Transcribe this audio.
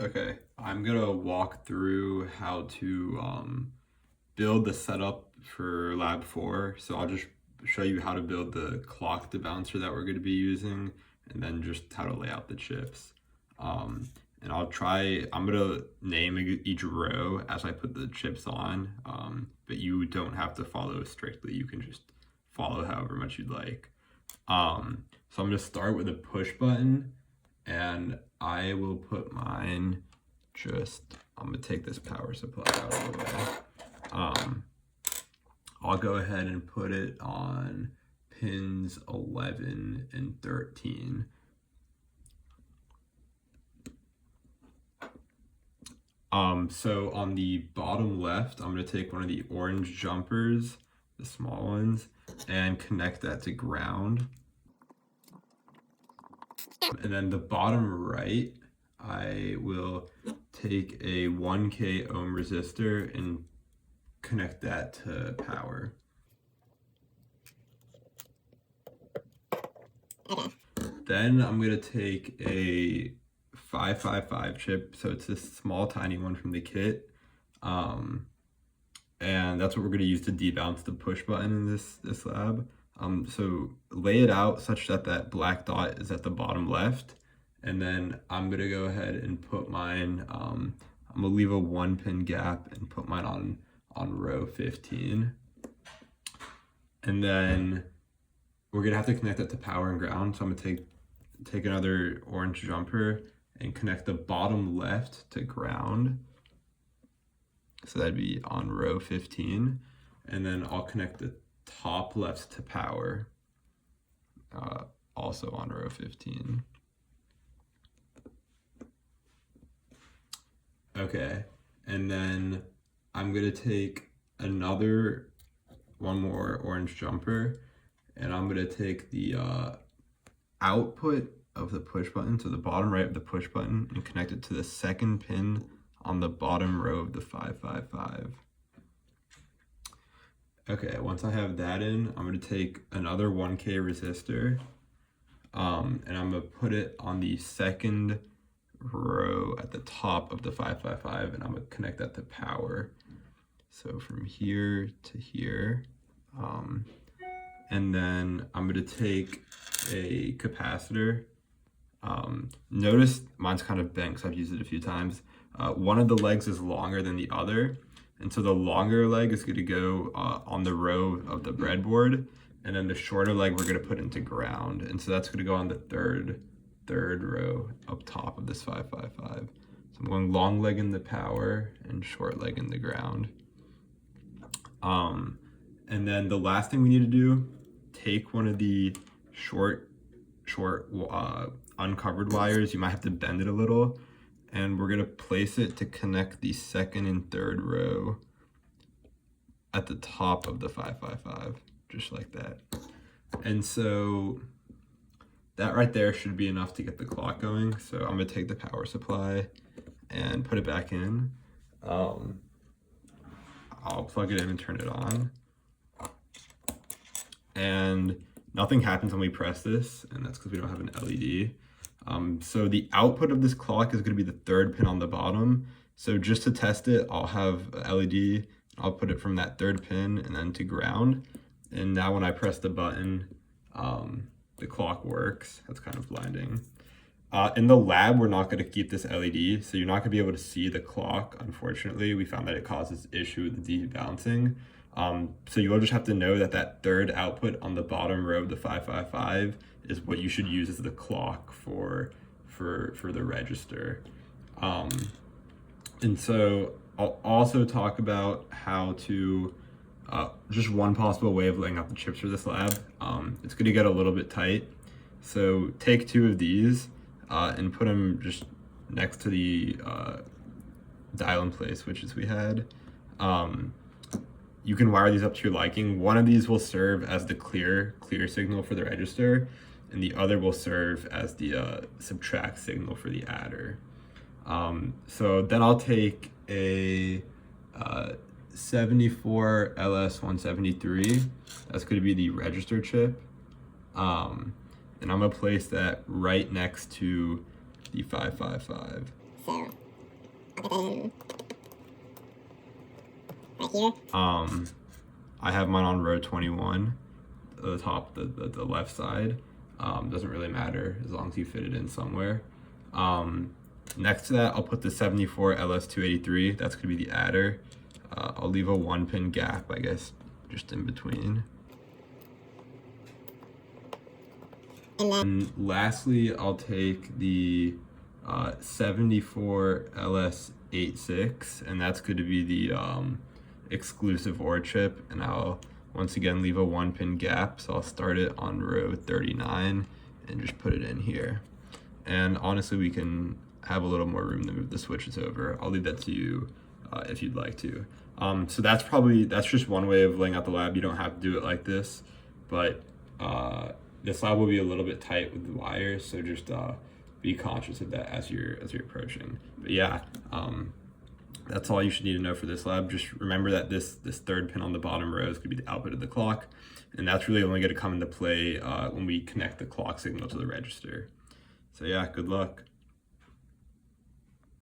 Okay, I'm gonna walk through how to build the setup for lab 4. So I'll just show you how to build the clock debouncer that we're gonna be using, and then just how to lay out the chips. And I'm gonna name each row as I put the chips on, but you don't have to follow strictly. You can just follow however much you'd like. So I'm gonna start with a push button, and I will put mine I'm gonna take this power supply out of the way. I'll go ahead and put it on pins 11 and 13. So on the bottom left, I'm gonna take one of the orange jumpers, the small ones, and connect that to ground. And then the bottom right, I will take a 1K ohm resistor and connect that to power. Then I'm gonna take a 555 chip, so it's this small tiny one from the kit, and that's what we're gonna use to debounce the push button in this lab. So lay it out such that that black dot is at the bottom left, and then I'm gonna go ahead and put mine, I'm gonna leave a 1-pin gap and put mine on row 15. And then we're gonna have to connect that to power and ground. So I'm gonna take another orange jumper and connect the bottom left to ground. So that'd be on row 15. And then I'll connect the top left to power, also on row 15. Okay, and then I'm gonna take one more orange jumper, and I'm gonna take the output of the push button, so the bottom right of the push button, and connect it to the second pin on the bottom row of the 555. Okay, once I have that in, I'm gonna take another 1K resistor, and I'm gonna put it on the second row at the top of the 555, and I'm gonna connect that to power. So from here to here, and then I'm gonna take a capacitor. Notice mine's kind of bent because I've used it a few times. One of the legs is longer than the other, and so the longer leg is going to go on the row of the breadboard, and then the shorter leg we're going to put into ground, and so that's going to go on the third row up top of this 555. So I'm going long leg in the power and short leg in the ground. And then the last thing we need to do, take one of the short uncovered wires. You might have to bend it a little, and we're gonna place it to connect the second and third row at the top of the 555, just like that. And so that right there should be enough to get the clock going. So I'm gonna take the power supply and put it back in. I'll plug it in and turn it on. And nothing happens when we press this, and that's because we don't have an LED. So the output of this clock is going to be the third pin on the bottom. So just to test it, I'll have a LED. I'll put it from that third pin and then to ground. And now when I press the button, the clock works. That's kind of blinding. In the lab, we're not going to keep this LED, so you're not going to be able to see the clock. Unfortunately, we found that it causes issue with the debouncing. So you'll just have to know that that third output on the bottom row of the 555 is what you should use as the clock for the register. And so I'll also talk about how to, just one possible way of laying out the chips for this lab. It's going to get a little bit tight. So take 2 of these and put them just next to the dial in place switches we had. You can wire these up to your liking. One of these will serve as the clear signal for the register, and the other will serve as the subtract signal for the adder. So then I'll take a 74 LS173. That's going to be the register chip. And I'm going to place that right next to the 555. So right here. I have mine on row 21, the top, the left side. Doesn't really matter as long as you fit it in somewhere. Next to that, I'll put the 74 LS283. That's gonna be the adder. I'll leave a 1-pin gap, I guess, just in between. And lastly, I'll take the 74 LS86, and that's going to be the exclusive ore chip, and I'll once again leave a 1-pin gap, so I'll start it on row 39 and just put it in here. And honestly, we can have a little more room to move the switches over. I'll leave that to you if you'd like to. So that's just one way of laying out the lab. You don't have to do it like this, but this lab will be a little bit tight with the wires, so just be conscious of that as you're approaching. But yeah, that's all you should need to know for this lab. Just remember that this third pin on the bottom row is going to be the output of the clock, and that's really only going to come into play when we connect the clock signal to the register. So yeah, good luck.